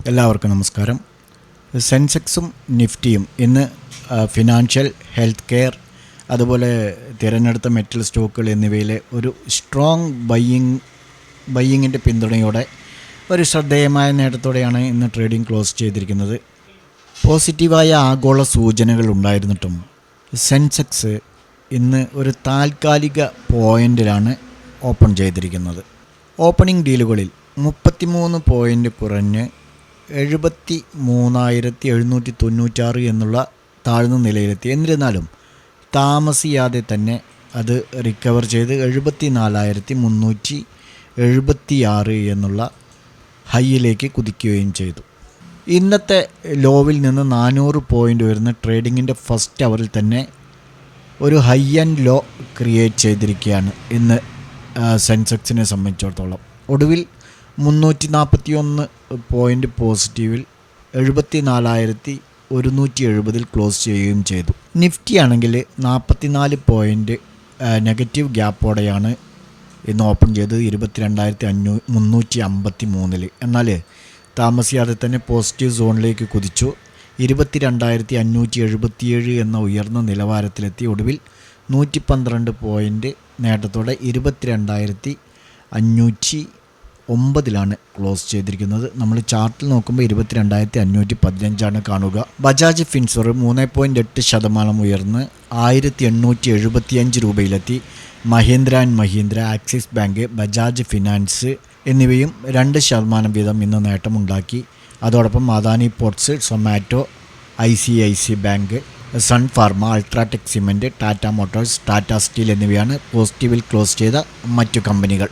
എല്ലാവർക്കും നമസ്കാരം. സെൻസെക്സും നിഫ്റ്റിയും ഇന്ന് ഫിനാൻഷ്യൽ, ഹെൽത്ത് കെയർ, അതുപോലെ തിരഞ്ഞെടുത്ത മെറ്റൽ സ്റ്റോക്കുകൾ എന്നിവയിലെ ഒരു സ്ട്രോങ് ബയ്യിങ്ങിൻ്റെ പിന്തുണയോടെ ഒരു ശ്രദ്ധേയമായ നേട്ടത്തോടെയാണ് ഇന്ന് ട്രേഡിംഗ് ക്ലോസ് ചെയ്തിരിക്കുന്നത്. പോസിറ്റീവായ ആഗോള സൂചനകൾ ഉണ്ടായിരുന്നിട്ടും സെൻസെക്സ് ഇന്ന് ഒരു താൽക്കാലിക പോയിൻ്റിലാണ് ഓപ്പൺ ചെയ്തിരിക്കുന്നത്. ഓപ്പണിംഗ് ഡീലുകളിൽ 33 പോയിൻ്റ് കുറഞ്ഞ് 73,796 എന്നുള്ള താഴ്ന്ന നിലയിലെത്തി. എന്നിരുന്നാലും താമസിയാതെ തന്നെ അത് റിക്കവർ ചെയ്ത് 74,376 എന്നുള്ള ഹൈയിലേക്ക് കുതിക്കുകയും ചെയ്തു. ഇന്നത്തെ ലോവിൽ നിന്ന് 400 പോയിൻ്റ് വരുന്ന ട്രേഡിങ്ങിൻ്റെ ഫസ്റ്റ് അവറിൽ തന്നെ ഒരു ഹൈ ആൻഡ് ലോ ക്രിയേറ്റ് ചെയ്തിരിക്കുകയാണ് ഇന്ന് സെൻസെക്സിനെ സംബന്ധിച്ചിടത്തോളം. ഒടുവിൽ 341 പോയിൻ്റ് പോസിറ്റീവിൽ 74,170 ക്ലോസ് ചെയ്യുകയും ചെയ്തു. നിഫ്റ്റി ആണെങ്കിൽ 44 പോയിൻ്റ് നെഗറ്റീവ് ഗ്യാപ്പോടെയാണ് ഇന്ന് ഓപ്പൺ ചെയ്തത് 22,353. എന്നാൽ താമസിയാതെ തന്നെ പോസിറ്റീവ് സോണിലേക്ക് കുതിച്ചു 22,577 എന്ന ഉയർന്ന നിലവാരത്തിലെത്തി. ഒടുവിൽ 112 പോയിൻ്റ് നേട്ടത്തോടെ 22,509 ക്ലോസ് ചെയ്തിരിക്കുന്നത്. നമ്മൾ ചാർട്ടിൽ നോക്കുമ്പോൾ 22,515 കാണുക. ബജാജ് ഫിൻസർ 3.8% ഉയർന്ന് 1,875 രൂപയിലെത്തി. Mahindra and Mahindra, Axis Bank, Bajaj Finance എന്നിവയും 2% വീതം ഇന്ന് നേട്ടമുണ്ടാക്കി. അതോടൊപ്പം Adani Ports, Zomato, ICIC bank, Sun Pharma, UltraTech Cement, Tata Motors, Tata Steel എന്നിവയാണ് പോസിറ്റീവിൽ ക്ലോസ് ചെയ്ത മറ്റു കമ്പനികൾ.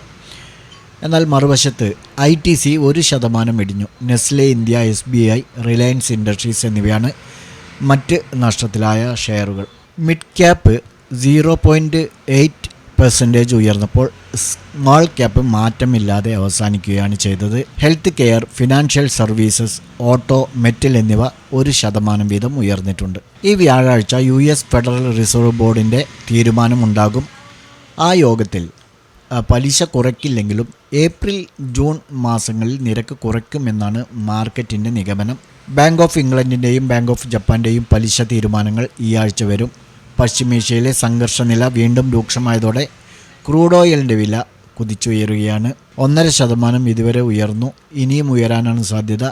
എന്നാൽ മറുവശത്ത് ITC 1% ഇടിഞ്ഞു. Nestle India, SBI, Reliance industries എന്നിവയാണ് മറ്റ് നഷ്ടത്തിലായ ഷെയറുകൾ. മിഡ് ക്യാപ്പ് 0.8% ഉയർന്നപ്പോൾ സ്മോൾ ക്യാപ്പ് മാറ്റമില്ലാതെ അവസാനിക്കുകയാണ് ചെയ്തത്. Health care, financial services, auto, metal എന്നിവ 1% വീതം ഉയർന്നിട്ടുണ്ട്. ഈ വ്യാഴാഴ്ച US ഫെഡറൽ റിസർവ് ബോർഡിൻ്റെ തീരുമാനമുണ്ടാകും. ആ യോഗത്തിൽ പലിശ കുറയ്ക്കില്ലെങ്കിലും ഏപ്രിൽ, ജൂൺ മാസങ്ങളിൽ നിരക്ക് കുറയ്ക്കുമെന്നാണ് മാർക്കറ്റിൻ്റെ നിഗമനം. ബാങ്ക് ഓഫ് ഇംഗ്ലണ്ടിൻ്റെയും ബാങ്ക് ഓഫ് ജപ്പാൻ്റെയും പലിശ തീരുമാനങ്ങൾ ഈ ആഴ്ച വരും. പശ്ചിമേഷ്യയിലെ സംഘർഷനില വീണ്ടും രൂക്ഷമായതോടെ ക്രൂഡ് ഓയിലിൻ്റെ വില കുതിച്ചുയരുകയാണ്. 1.5% ഇതുവരെ ഉയർന്നു. ഇനിയും ഉയരാനാണ് സാധ്യത.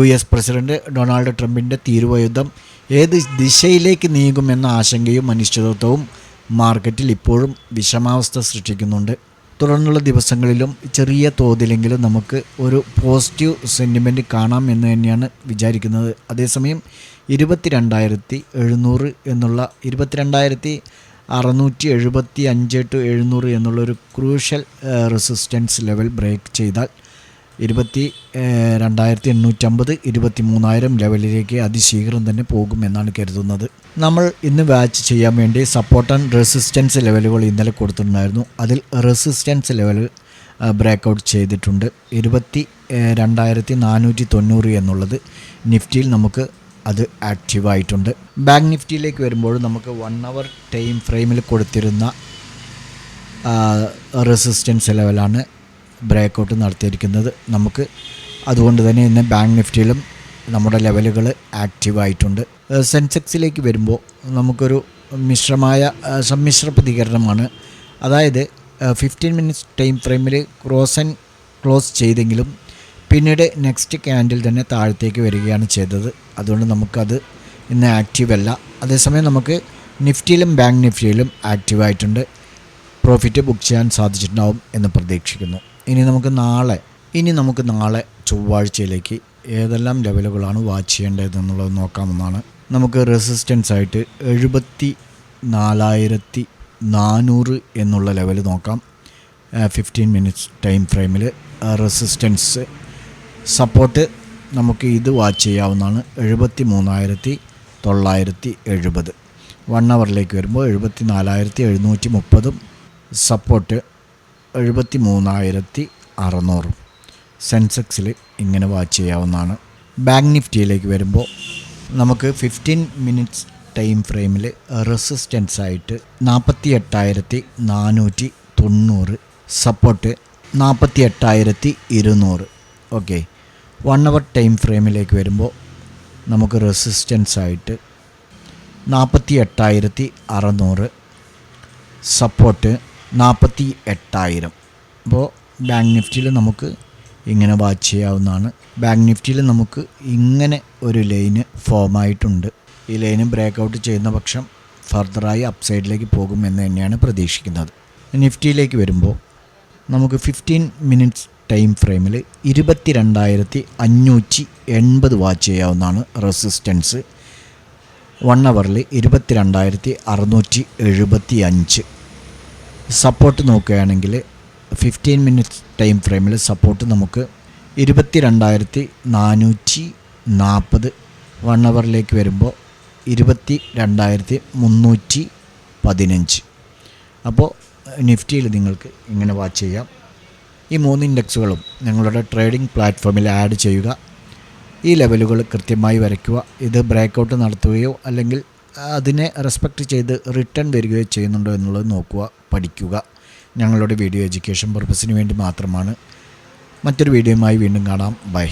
US പ്രസിഡന്റ് ഡൊണാൾഡ് ട്രംപിൻ്റെ തീരുവ യുദ്ധം ഏത് ദിശയിലേക്ക് നീങ്ങുമെന്ന ആശങ്കയും അനിശ്ചിതത്വവും മാർക്കറ്റിൽ ഇപ്പോഴും വിഷമാവസ്ഥ സൃഷ്ടിക്കുന്നുണ്ട്. തുടർന്നുള്ള ദിവസങ്ങളിലും ചെറിയ തോതിലെങ്കിലും നമുക്ക് ഒരു പോസിറ്റീവ് സെൻറ്റിമെൻറ്റ് കാണാം എന്ന് തന്നെയാണ് വിചാരിക്കുന്നത്. അതേസമയം 22,700 എന്നുള്ള 22,675 to 700 എന്നുള്ളൊരു ക്രൂഷ്യൽ റെസിസ്റ്റൻസ് ലെവൽ ബ്രേക്ക് ചെയ്താൽ 22,850, 23,000 ലെവലിലേക്ക് അതിശീഘ്രം തന്നെ പോകുമെന്നാണ് കരുതുന്നത്. നമ്മൾ ഇന്ന് വാച്ച് ചെയ്യാൻ വേണ്ടി സപ്പോർട്ട് ആൻഡ് റെസിസ്റ്റൻസ് ലെവലുകൾ ഇന്നലെ കൊടുത്തിട്ടുണ്ടായിരുന്നു. അതിൽ റെസിസ്റ്റൻസ് ലെവൽ ബ്രേക്കൗട്ട് ചെയ്തിട്ടുണ്ട്. 22,490 എന്നുള്ളത് നിഫ്റ്റിയിൽ നമുക്ക് അത് ആക്റ്റീവായിട്ടുണ്ട്. ബാങ്ക് നിഫ്റ്റിയിലേക്ക് വരുമ്പോൾ നമുക്ക് 1 hour ടൈം ഫ്രെയിമിൽ കൊടുത്തിരുന്ന റെസിസ്റ്റൻസ് ലെവലാണ് ബ്രേക്കൗട്ട് നടത്തിയിരിക്കുന്നത്. നമുക്ക് അതുകൊണ്ട് തന്നെ ഇന്ന് ബാങ്ക് നിഫ്റ്റിയിലും നമ്മുടെ ലെവലുകൾ ആക്റ്റീവായിട്ടുണ്ട്. സെൻസെക്സിലേക്ക് വരുമ്പോൾ നമുക്കൊരു സമ്മിശ്ര പ്രതികരണമാണ്. അതായത് 15 minutes ടൈം ഫ്രെയിമിൽ ക്ലോസ് ചെയ്തെങ്കിലും പിന്നീട് നെക്സ്റ്റ് ക്യാൻഡിൽ തന്നെ താഴത്തേക്ക് വരികയാണ് ചെയ്തത്. അതുകൊണ്ട് നമുക്കത് ഇന്ന് ആക്റ്റീവ് അല്ല. അതേസമയം നമുക്ക് നിഫ്റ്റിയിലും ബാങ്ക് നിഫ്റ്റിയിലും ആക്റ്റീവായിട്ടുണ്ട്. പ്രോഫിറ്റ് ബുക്ക് ചെയ്യാൻ സാധിച്ചിട്ടുണ്ടാവും എന്ന് പ്രതീക്ഷിക്കുന്നു. ഇനി നമുക്ക് നാളെ ചൊവ്വാഴ്ചയിലേക്ക് ഏതെല്ലാം ലെവലുകളാണ് വാച്ച് ചെയ്യേണ്ടതെന്നുള്ളത് നോക്കാമെന്നാണ്. നമുക്ക് റെസിസ്റ്റൻസ് ആയിട്ട് 74,400 എന്നുള്ള ലെവൽ നോക്കാം. 15 minutes ടൈം ഫ്രെയിമിൽ റെസിസ്റ്റൻസ്. സപ്പോർട്ട് നമുക്ക് ഇത് വാച്ച് ചെയ്യാവുന്നതാണ് 73,970. 1 hourലേക്ക് വരുമ്പോൾ 74,730. സപ്പോർട്ട് 73,600. സെൻസെക്സിൽ ഇങ്ങനെ വാച്ച് ചെയ്യാവുന്നതാണ്. ബാങ്ക് നിഫ്റ്റിയിലേക്ക് വരുമ്പോൾ നമുക്ക് 15 minutes ടൈം ഫ്രെയിമിൽ റെസിസ്റ്റൻസ് ആയിട്ട് 48,490. സപ്പോർട്ട് 48,200. ഓക്കെ, 1 അവർ ടൈം ഫ്രെയിമിലേക്ക് വരുമ്പോൾ നമുക്ക് റെസിസ്റ്റൻസ് ആയിട്ട് 48,600, സപ്പോർട്ട് 48,000. അപ്പോൾ ബാങ്ക് നിഫ്റ്റിയിൽ നമുക്ക് ഇങ്ങനെ വാച്ച് ചെയ്യാവുന്നതാണ്. ബാങ്ക് നിഫ്റ്റിയിൽ നമുക്ക് ഇങ്ങനെ ഒരു ലൈന് ഫോമായിട്ടുണ്ട്. ഈ ലൈന് ബ്രേക്കൗട്ട് ചെയ്യുന്ന പക്ഷം ഫർദറായി അപ്സൈഡിലേക്ക് പോകുമെന്ന് തന്നെയാണ് പ്രതീക്ഷിക്കുന്നത്. നിഫ്റ്റിയിലേക്ക് വരുമ്പോൾ നമുക്ക് 15 മിനിറ്റ്സ് ടൈം ഫ്രെയിമിൽ 22,580 വാച്ച് ചെയ്യാവുന്നതാണ് റെസിസ്റ്റൻസ്. 1 അവറിൽ 22,675. സപ്പോർട്ട് നോക്കുകയാണെങ്കിൽ 15 മിനിറ്റ്സ് ടൈം ഫ്രെയിമിൽ സപ്പോർട്ട് നമുക്ക് 22,440. 1 അവറിലേക്ക് വരുമ്പോൾ 22,315. അപ്പോൾ നിഫ്റ്റിയിൽ നിങ്ങൾക്ക് ഇങ്ങനെ വാച്ച് ചെയ്യാം. ഈ 3 ഇൻഡെക്സുകളും നിങ്ങളുടെ ട്രേഡിംഗ് പ്ലാറ്റ്ഫോമിൽ ആഡ് ചെയ്യുക. ഈ ലെവലുകൾ കൃത്യമായി വരയ്ക്കുക. ഇത് ബ്രേക്കൗട്ട് നടത്തുകയോ അല്ലെങ്കിൽ അതിനെ റെസ്പെക്റ്റ് ചെയ്ത് റിട്ടേൺ വരികയോ ചെയ്യുന്നുണ്ടോ എന്നുള്ളത് നോക്കുക, പഠിക്കുക. ഞങ്ങളുടെ വീഡിയോ എഡ്യൂക്കേഷൻ പർപ്പസിന് വേണ്ടി മാത്രമാണ്. മറ്റൊരു വീഡിയോയുമായി വീണ്ടും കാണാം. ബൈ.